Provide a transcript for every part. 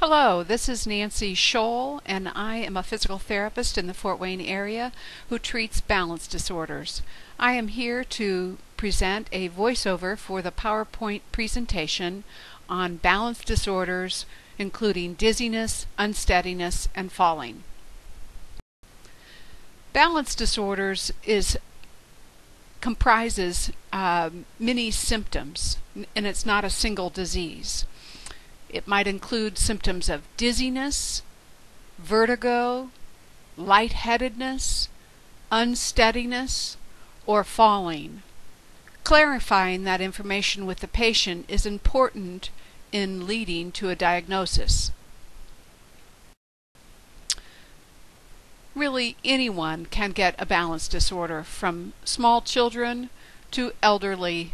Hello, this is Nancy Scholl, and I am a physical therapist in the Fort Wayne area who treats balance disorders. I am here to present a voiceover for the PowerPoint presentation on balance disorders, including dizziness, unsteadiness, and falling. Balance disorders comprises many symptoms, and it's not a single disease. It might include symptoms of dizziness, vertigo, lightheadedness, unsteadiness, or falling. Clarifying that information with the patient is important in leading to a diagnosis. Really, anyone can get a balance disorder, from small children to elderly.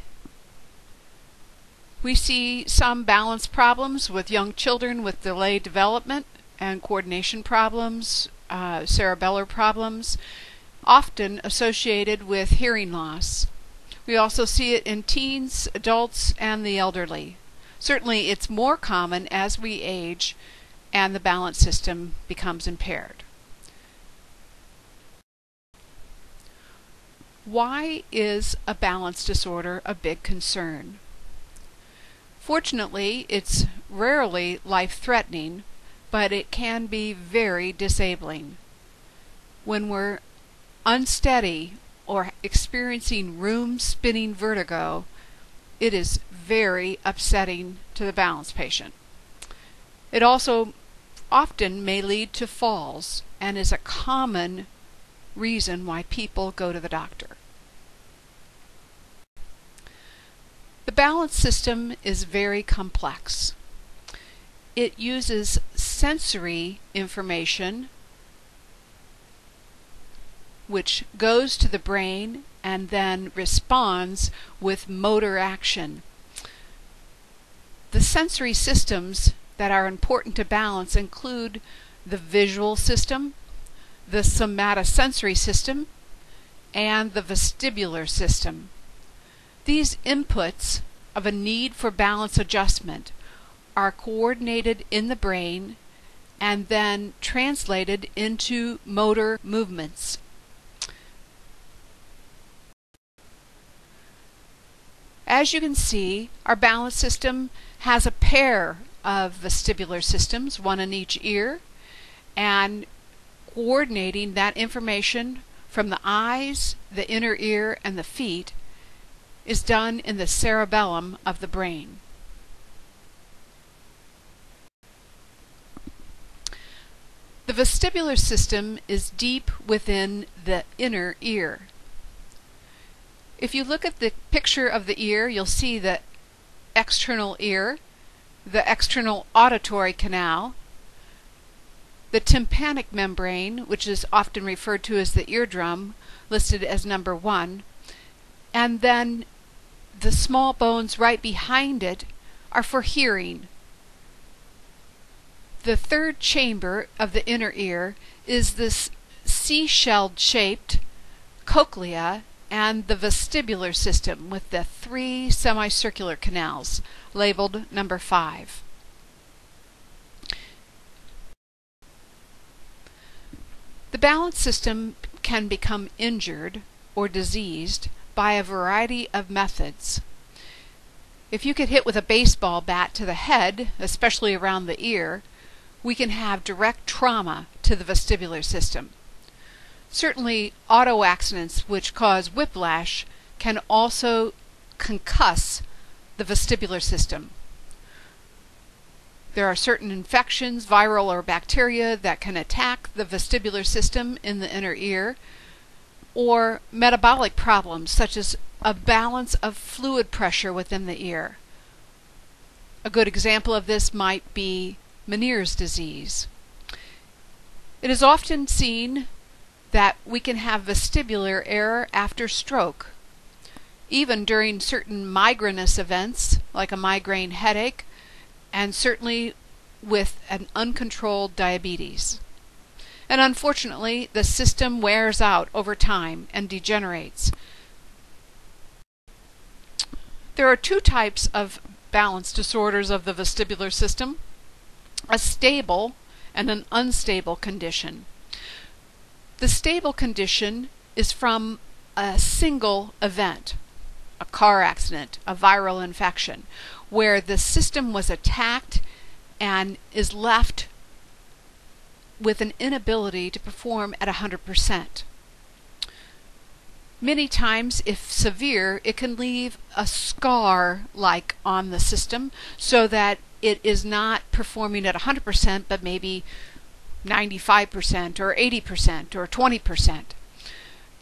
We see some balance problems with young children with delayed development and coordination problems, cerebellar problems, often associated with hearing loss. We also see it in teens, adults, and the elderly. Certainly, it's more common as we age and the balance system becomes impaired. Why is a balance disorder a big concern? Fortunately, it's rarely life-threatening, but it can be very disabling. When we're unsteady or experiencing room-spinning vertigo, it is very upsetting to the balance patient. It also often may lead to falls and is a common reason why people go to the doctor. The balance system is very complex. It uses sensory information which goes to the brain and then responds with motor action. The sensory systems that are important to balance include the visual system, the somatosensory system, and the vestibular system. These inputs of a need for balance adjustment are coordinated in the brain and then translated into motor movements. As you can see, our balance system has a pair of vestibular systems, one in each ear, and coordinating that information from the eyes, the inner ear, and the feet is done in the cerebellum of the brain. The vestibular system is deep within the inner ear. If you look at the picture of the ear, you'll see the external ear, the external auditory canal, the tympanic membrane, which is often referred to as the eardrum, listed as number 1, and then the small bones right behind it are for hearing. The third chamber of the inner ear is this seashell shaped cochlea and the vestibular system with the 3 semicircular canals, labeled number 5. The balance system can become injured or diseased by a variety of methods. If you get hit with a baseball bat to the head, especially around the ear, we can have direct trauma to the vestibular system. Certainly, auto accidents which cause whiplash can also concuss the vestibular system. There are certain infections, viral or bacteria, that can attack the vestibular system in the inner ear, or metabolic problems such as a balance of fluid pressure within the ear. A good example of this might be Meniere's disease. It is often seen that we can have vestibular error after stroke, even during certain migrainous events like a migraine headache, and certainly with an uncontrolled diabetes. And unfortunately, the system wears out over time and degenerates. There are 2 types of balance disorders of the vestibular system. a stable and an unstable condition. The stable condition is from a single event, a car accident, a viral infection, where the system was attacked and is left with an inability to perform at 100%. Many times, if severe, it can leave a scar-like on the system so that it is not performing at 100%, but maybe 95% or 80% or 20%.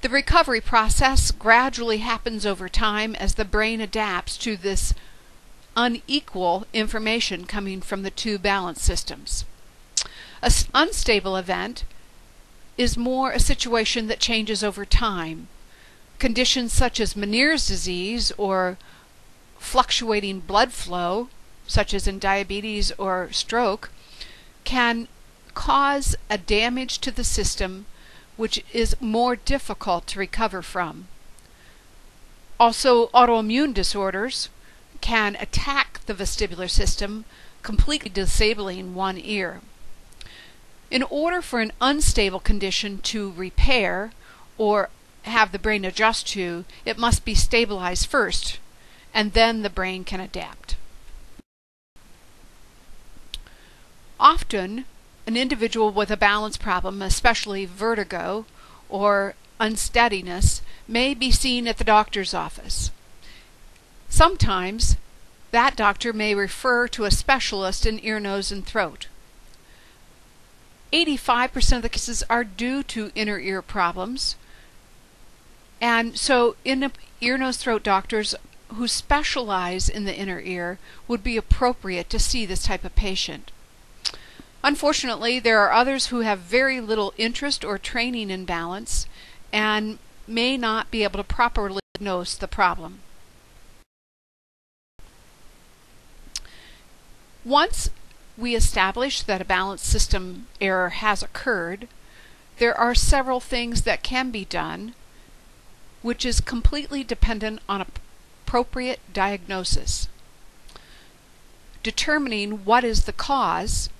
The recovery process gradually happens over time as the brain adapts to this unequal information coming from the two balance systems. An unstable event is more a situation that changes over time. Conditions such as Meniere's disease or fluctuating blood flow, such as in diabetes or stroke, can cause a damage to the system which is more difficult to recover from. Also, autoimmune disorders can attack the vestibular system, completely disabling one ear. In order for an unstable condition to repair or have the brain adjust to, it must be stabilized first, and then the brain can adapt. Often, an individual with a balance problem, especially vertigo or unsteadiness, may be seen at the doctor's office. Sometimes, that doctor may refer to a specialist in ear, nose, and throat. 85% of the cases are due to inner ear problems, and so ear, nose, throat doctors who specialize in the inner ear would be appropriate to see this type of patient. Unfortunately, there are others who have very little interest or training in balance and may not be able to properly diagnose the problem. Once we establish that a balance system error has occurred, there are several things that can be done, which is completely dependent on appropriate diagnosis. Determining what is the cause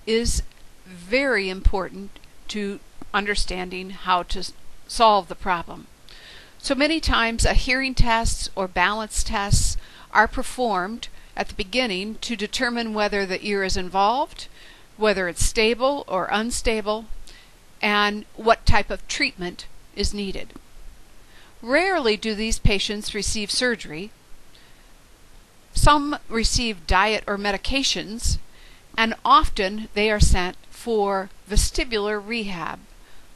is very important to understanding how to solve the problem. So many times a hearing test or balance tests are performed at the beginning to determine whether the ear is involved, whether it's stable or unstable, and what type of treatment is needed. Rarely do these patients receive surgery. Some receive diet or medications, and often they are sent for vestibular rehab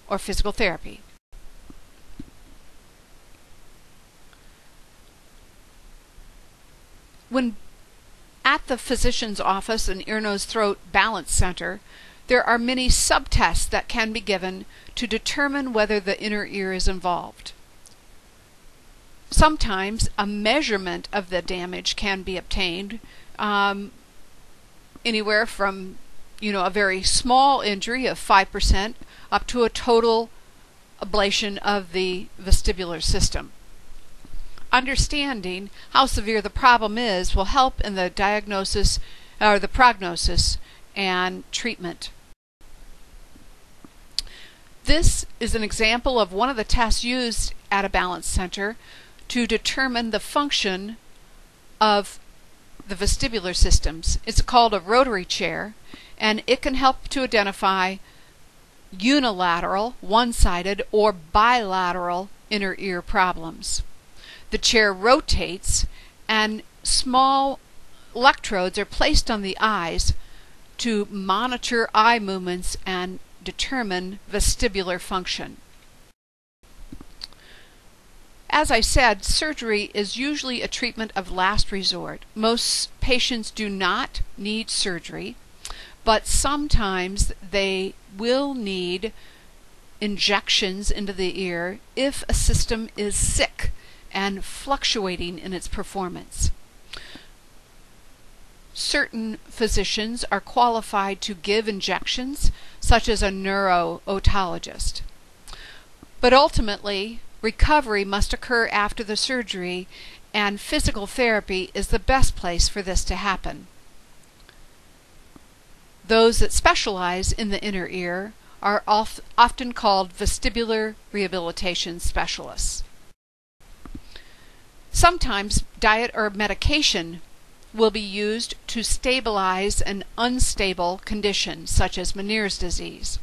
or physical therapy. When at the physician's office and ear, nose, throat balance center, there are many subtests that can be given to determine whether the inner ear is involved. Sometimes a measurement of the damage can be obtained, anywhere from a very small injury of 5% up to a total ablation of the vestibular system. Understanding how severe the problem is will help in the diagnosis or the prognosis and treatment. This is an example of one of the tests used at a balance center to determine the function of the vestibular systems. It's called a rotary chair, and it can help to identify unilateral, one-sided, or bilateral inner ear problems. The chair rotates, and small electrodes are placed on the eyes to monitor eye movements and determine vestibular function. As I said, surgery is usually a treatment of last resort. Most patients do not need surgery, but sometimes they will need injections into the ear if a system is sick and fluctuating in its performance. Certain physicians are qualified to give injections, such as a neuro-otologist. But ultimately, recovery must occur after the surgery, and physical therapy is the best place for this to happen. Those that specialize in the inner ear are often called vestibular rehabilitation specialists. Sometimes diet or medication will be used to stabilize an unstable condition, such as Meniere's disease.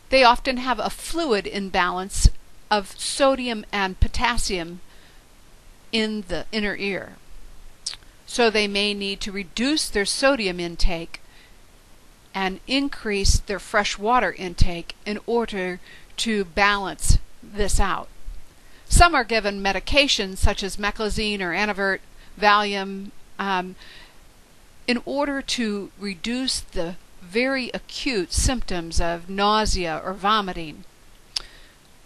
They often have a fluid imbalance of sodium and potassium in the inner ear. So they may need to reduce their sodium intake and increase their fresh water intake in order to balance this out. Some are given medications such as meclizine or Anavert, Valium, in order to reduce the very acute symptoms of nausea or vomiting.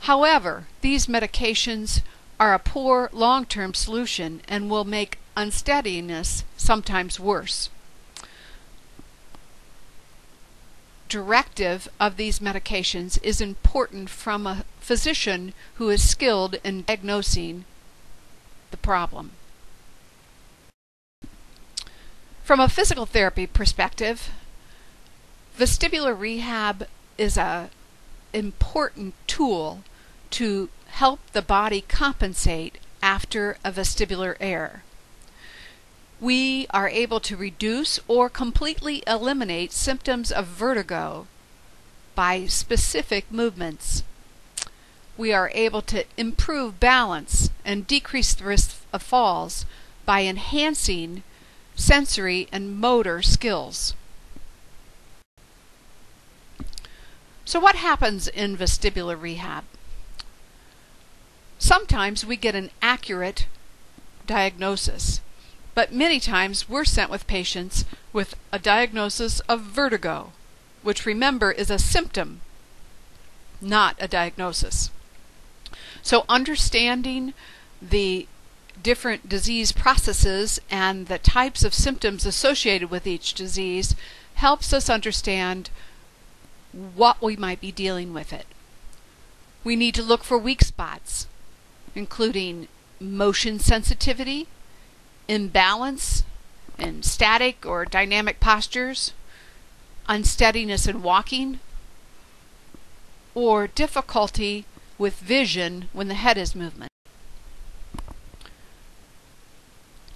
However, these medications are a poor long-term solution and will make unsteadiness sometimes worse. Directive of these medications is important from a physician who is skilled in diagnosing the problem. From a physical therapy perspective, vestibular rehab is an important tool to help the body compensate after a vestibular error. We are able to reduce or completely eliminate symptoms of vertigo by specific movements. We are able to improve balance and decrease the risk of falls by enhancing sensory and motor skills. So what happens in vestibular rehab? Sometimes we get an accurate diagnosis, but many times we're sent with patients with a diagnosis of vertigo, which, remember, is a symptom, not a diagnosis. So understanding the different disease processes and the types of symptoms associated with each disease helps us understand what we might be dealing with it. We need to look for weak spots, including motion sensitivity, imbalance in static or dynamic postures, unsteadiness in walking, or difficulty with vision when the head is moving.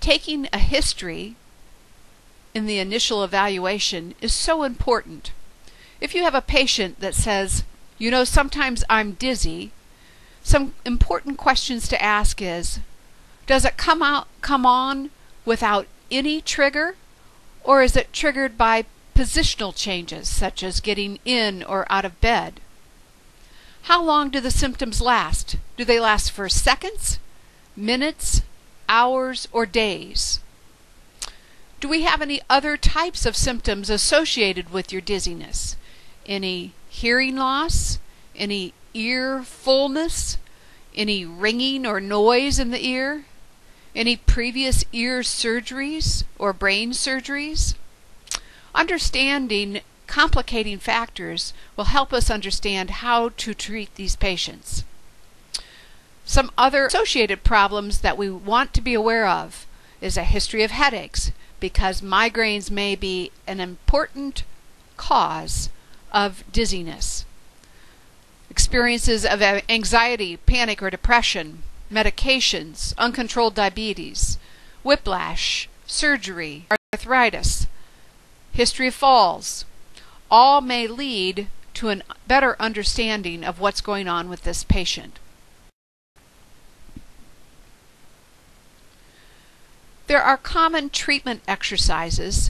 Taking a history in the initial evaluation is so important. If you have a patient that says, you know, sometimes I'm dizzy, some important questions to ask is, does it come on without any trigger, or is it triggered by positional changes such as getting in or out of bed? How long do the symptoms last? Do they last for seconds, minutes, hours, or days? Do we have any other types of symptoms associated with your dizziness? Any hearing loss? Any ear fullness? Any ringing or noise in the ear? Any previous ear surgeries or brain surgeries? Understanding complicating factors will help us understand how to treat these patients. Some other associated problems that we want to be aware of is a history of headaches, because migraines may be an important cause of dizziness. Experiences of anxiety, panic, or depression, medications, uncontrolled diabetes, whiplash, surgery, arthritis, history of falls, all may lead to a better understanding of what's going on with this patient. There are common treatment exercises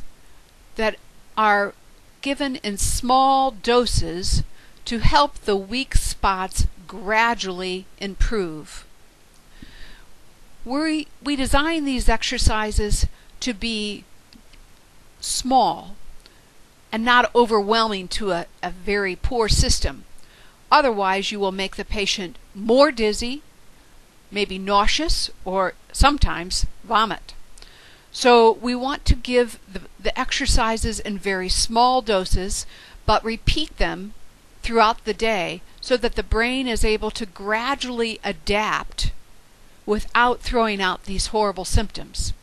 that are given in small doses to help the weak spots gradually improve. We design these exercises to be small and not overwhelming to a very poor system. Otherwise, you will make the patient more dizzy, maybe nauseous, or sometimes vomit. So we want to give the exercises in very small doses, but repeat them throughout the day so that the brain is able to gradually adapt without throwing out these horrible symptoms.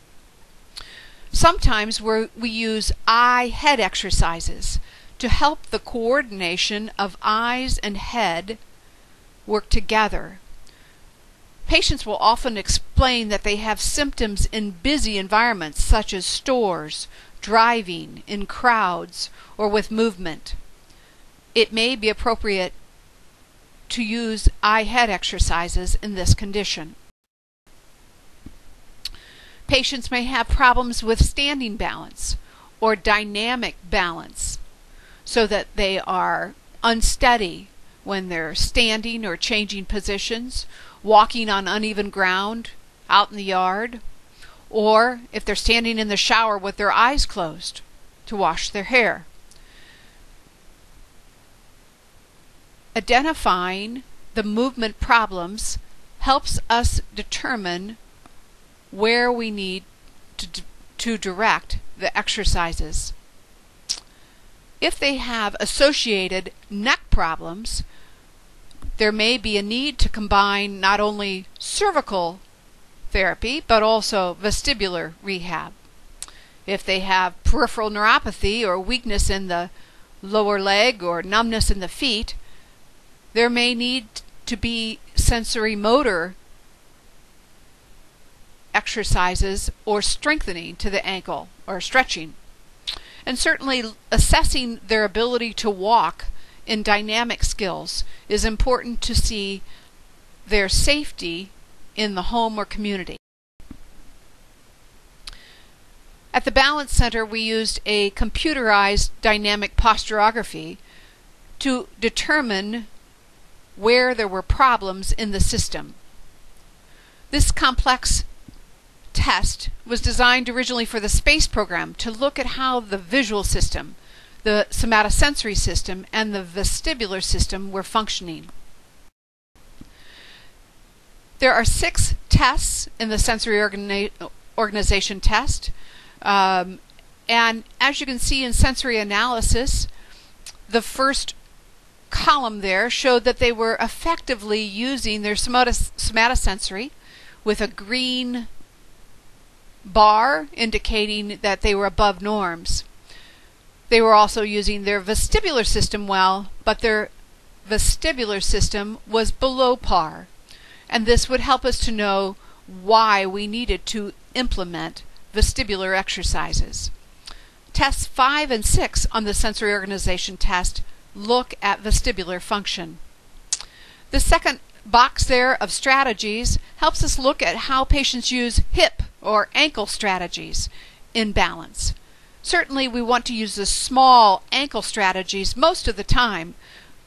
Sometimes we use eye-head exercises to help the coordination of eyes and head work together. Patients will often explain that they have symptoms in busy environments such as stores, driving, in crowds, or with movement. It may be appropriate to use eye-head exercises in this condition. Patients may have problems with standing balance or dynamic balance, so that they are unsteady when they're standing or changing positions, walking on uneven ground out in the yard, or if they're standing in the shower with their eyes closed to wash their hair. Identifying the movement problems helps us determine where we need to direct the exercises. If they have associated neck problems, there may be a need to combine not only cervical therapy but also vestibular rehab. If they have peripheral neuropathy or weakness in the lower leg or numbness in the feet, there may need to be sensory motor exercises or strengthening to the ankle or stretching. And certainly assessing their ability to walk in dynamic skills is important to see their safety in the home or community. At the Balance Center, we used a computerized dynamic posturography to determine where there were problems in the system. This complex test was designed originally for the SPACE program to look at how the visual system, the somatosensory system, and the vestibular system were functioning. There are 6 tests in the sensory organization test, and as you can see in sensory analysis, the first column there showed that they were effectively using their somatosensory with a green bar indicating that they were above norms. They were also using their vestibular system well, but their vestibular system was below par, and this would help us to know why we needed to implement vestibular exercises. Tests 5 and 6 on the sensory organization test look at vestibular function. The second box there of strategies helps us look at how patients use hip or ankle strategies in balance. Certainly we want to use the small ankle strategies most of the time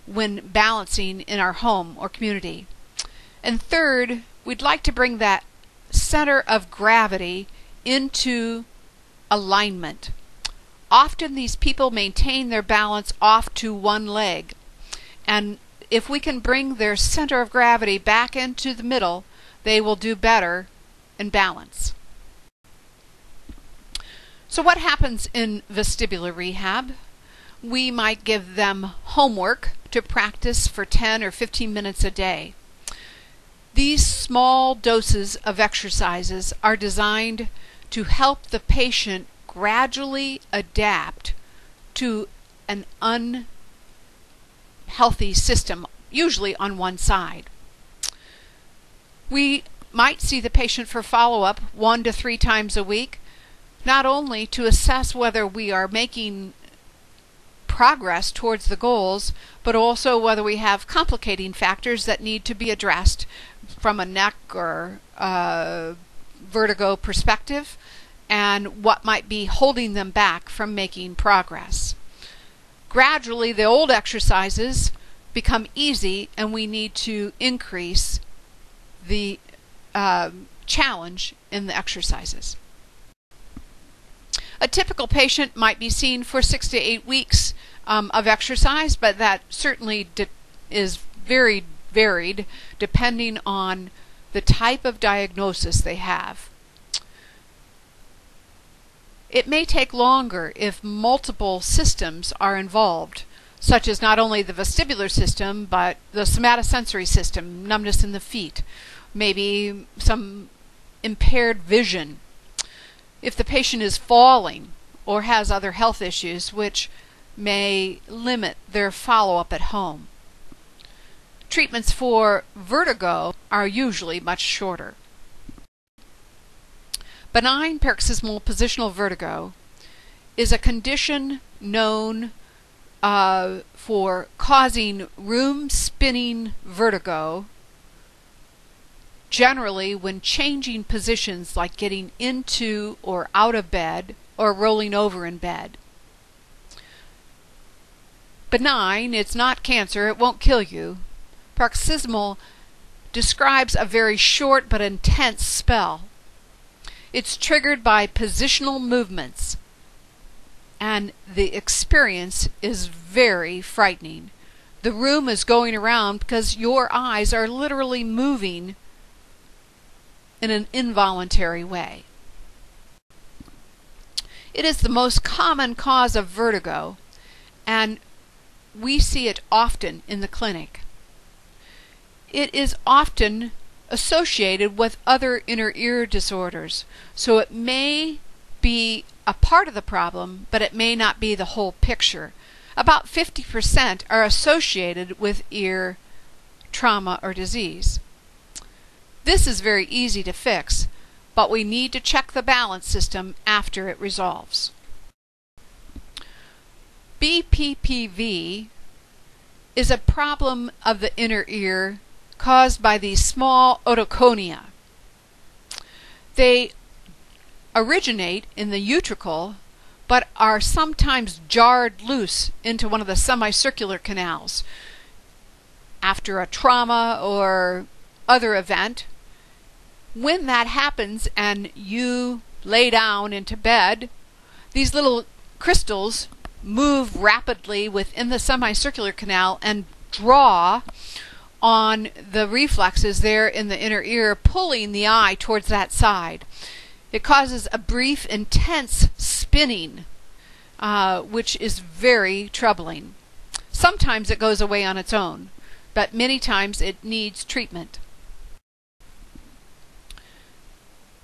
when balancing in our home or community. And third, we'd like to bring that center of gravity into alignment. Often these people maintain their balance off to one leg, and if we can bring their center of gravity back into the middle, they will do better in balance. So what happens in vestibular rehab? We might give them homework to practice for 10 or 15 minutes a day. These small doses of exercises are designed to help the patient gradually adapt to an unhealthy system, usually on one side. We might see the patient for follow-up 1 to 3 times a week, not only to assess whether we are making progress towards the goals, but also whether we have complicating factors that need to be addressed from a neck or vertigo perspective, and what might be holding them back from making progress. Gradually, the old exercises become easy, and we need to increase the challenge in the exercises. A typical patient might be seen for 6 to 8 weeks of exercise, but that certainly is very varied depending on the type of diagnosis they have. It may take longer if multiple systems are involved, such as not only the vestibular system, but the somatosensory system, numbness in the feet, maybe some impaired vision. if the patient is falling or has other health issues which may limit their follow-up at home. Treatments for vertigo are usually much shorter. Benign paroxysmal positional vertigo is a condition known for causing room-spinning vertigo, generally when changing positions like getting into or out of bed or rolling over in bed. Benign, it's not cancer, it won't kill you. Paroxysmal describes a very short but intense spell. It's triggered by positional movements, and the experience is very frightening. The room is going around because your eyes are literally moving in an involuntary way. It is the most common cause of vertigo, and we see it often in the clinic. It is often associated with other inner ear disorders, so it may be a part of the problem, but it may not be the whole picture. About 50% are associated with ear trauma or disease. This is very easy to fix, but we need to check the balance system after it resolves. BPPV is a problem of the inner ear caused by these small otoconia. They originate in the utricle but are sometimes jarred loose into one of the semicircular canals. After a trauma or other event, when that happens and you lay down into bed, these little crystals move rapidly within the semicircular canal and draw on the reflexes there in the inner ear, pulling the eye towards that side. It causes a brief, intense spinning, which is very troubling. Sometimes it goes away on its own, but many times it needs treatment.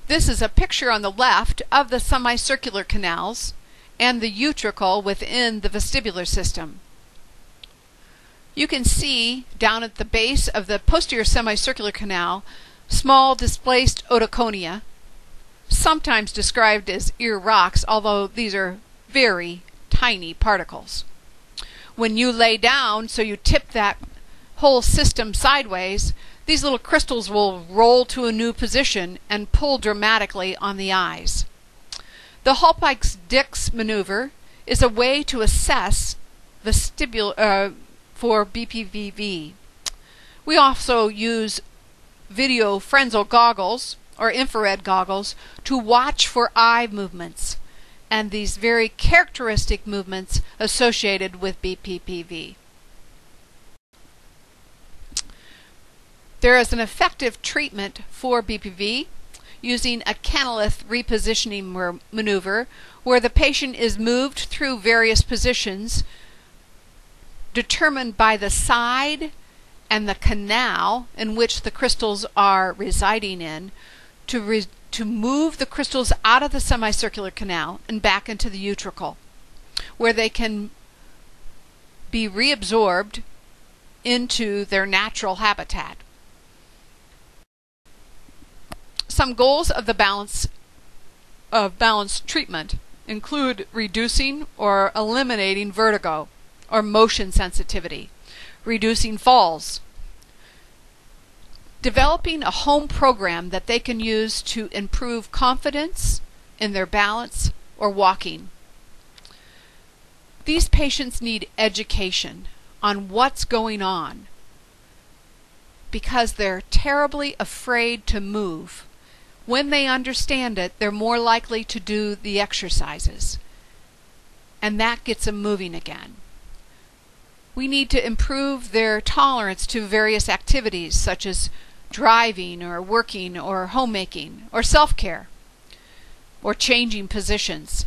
This is a picture on the left of the semicircular canals and the utricle within the vestibular system. You can see down at the base of the posterior semicircular canal small displaced otoconia, sometimes described as ear rocks, although these are very tiny particles. When you lay down, so you tip that whole system sideways, these little crystals will roll to a new position and pull dramatically on the eyes. The Hallpike-Dix maneuver is a way to assess vestibular for BPPV. We also use video Frenzel goggles or infrared goggles to watch for eye movements and these very characteristic movements associated with BPPV. There is an effective treatment for BPV using a canalith repositioning maneuver where the patient is moved through various positions determined by the side and the canal in which the crystals are residing in to move the crystals out of the semicircular canal and back into the utricle, where they can be reabsorbed into their natural habitat. Some goals of the balanced treatment include reducing or eliminating vertigo or motion sensitivity, reducing falls, developing a home program that they can use to improve confidence in their balance or walking. These patients need education on what's going on because they're terribly afraid to move. When they understand it, they're more likely to do the exercises, and that gets them moving again. We need to improve their tolerance to various activities such as driving or working or homemaking or self-care or changing positions.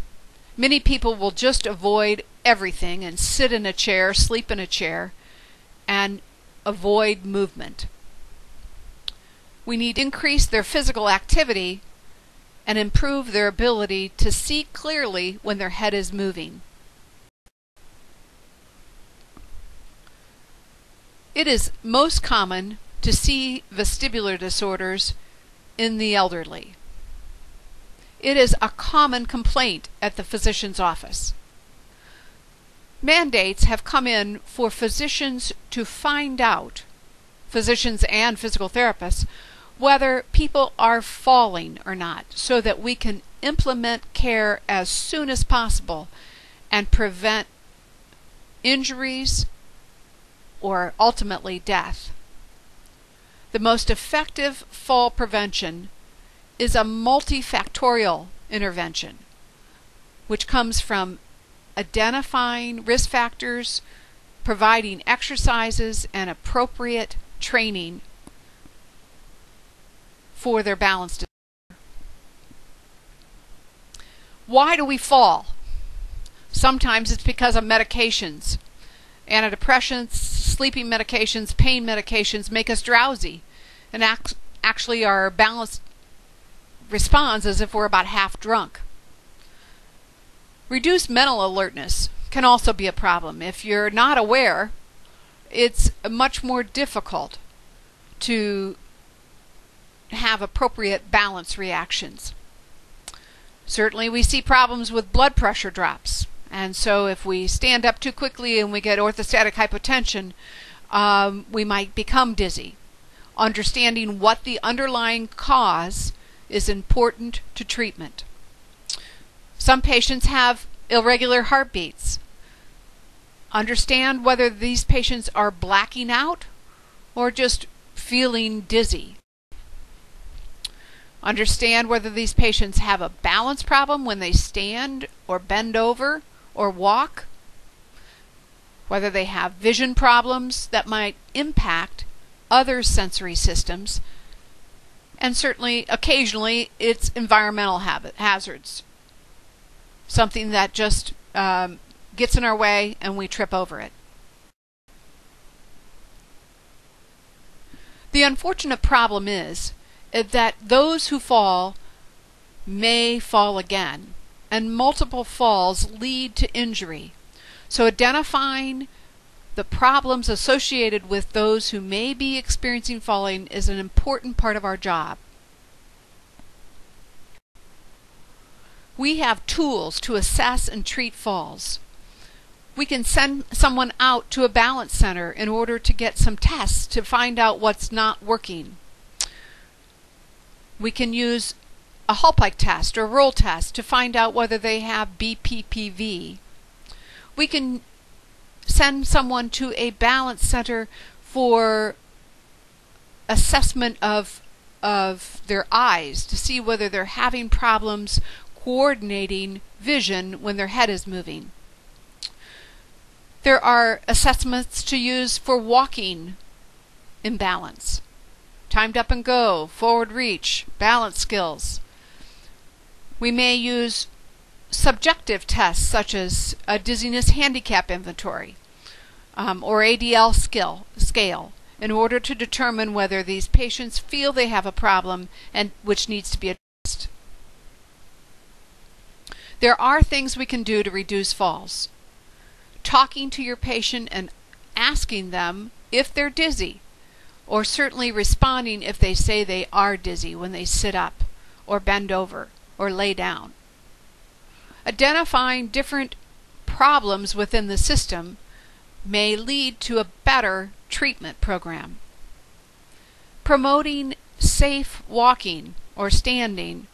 Many people will just avoid everything and sit in a chair, sleep in a chair, and avoid movement. We need to increase their physical activity and improve their ability to see clearly when their head is moving. It is most common to see vestibular disorders in the elderly. It is a common complaint at the physician's office. Mandates have come in for physicians to find out, physicians and physical therapists, whether people are falling or not, so that we can implement care as soon as possible and prevent injuries or ultimately death. The most effective fall prevention is a multifactorial intervention, which comes from identifying risk factors, providing exercises and appropriate training for their balance disorder. Why do we fall? Sometimes it's because of medications. Antidepressants, sleeping medications, pain medications make us drowsy, and actually our balance responds as if we're about half drunk. Reduced mental alertness can also be a problem. If you're not aware, it's much more difficult to have appropriate balance reactions. Certainly we see problems with blood pressure drops. And so if we stand up too quickly and we get orthostatic hypotension, we might become dizzy. Understanding what the underlying cause is important to treatment. Some patients have irregular heartbeats. Understand whether these patients are blacking out or just feeling dizzy. Understand whether these patients have a balance problem when they stand or bend over or walk, whether they have vision problems that might impact other sensory systems, and certainly occasionally it's environmental hazards, something that just gets in our way and we trip over it. The unfortunate problem is that those who fall may fall again, and multiple falls lead to injury. So identifying the problems associated with those who may be experiencing falling is an important part of our job. We have tools to assess and treat falls. We can send someone out to a balance center in order to get some tests to find out what's not working. We can use a Hallpike test or roll test to find out whether they have BPPV. We can send someone to a balance center for assessment of their eyes to see whether they're having problems coordinating vision when their head is moving. There are assessments to use for walking imbalance. Timed up and go, forward reach, balance skills. We may use subjective tests such as a dizziness handicap inventory or ADL scale in order to determine whether these patients feel they have a problem and which needs to be addressed. There are things we can do to reduce falls. Talking to your patient and asking them if they're dizzy, or certainly responding if they say they are dizzy when they sit up or bend over or lay down. Identifying different problems within the system may lead to a better treatment program. Promoting safe walking or standing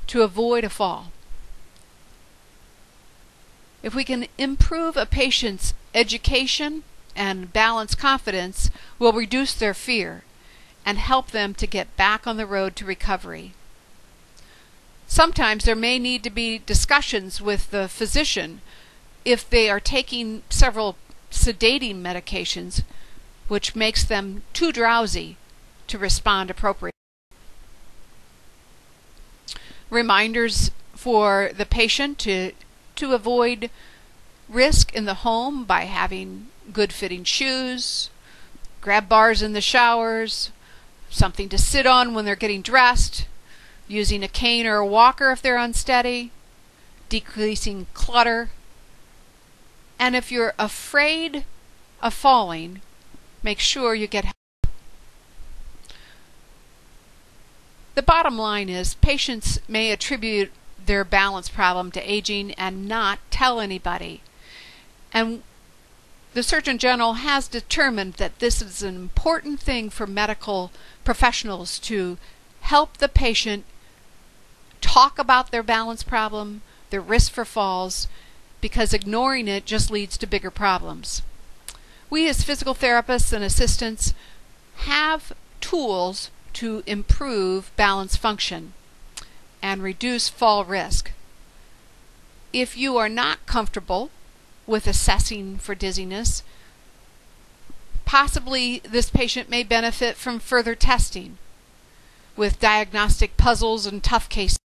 to avoid a fall. If we can improve a patient's education and balance confidence, we'll reduce their fear and help them to get back on the road to recovery. Sometimes there may need to be discussions with the physician if they are taking several sedating medications, which makes them too drowsy to respond appropriately. Reminders for the patient to avoid risk in the home by having good fitting shoes, grab bars in the showers, something to sit on when they're getting dressed, using a cane or a walker if they're unsteady, decreasing clutter, and if you're afraid of falling, make sure you get help. The bottom line is patients may attribute their balance problem to aging and not tell anybody. And the Surgeon General has determined that this is an important thing for medical professionals to help the patient talk about their balance problem, their risk for falls, because ignoring it just leads to bigger problems. We as physical therapists and assistants have tools to improve balance function and reduce fall risk. If you are not comfortable with assessing for dizziness, possibly this patient may benefit from further testing with diagnostic puzzles and tough cases.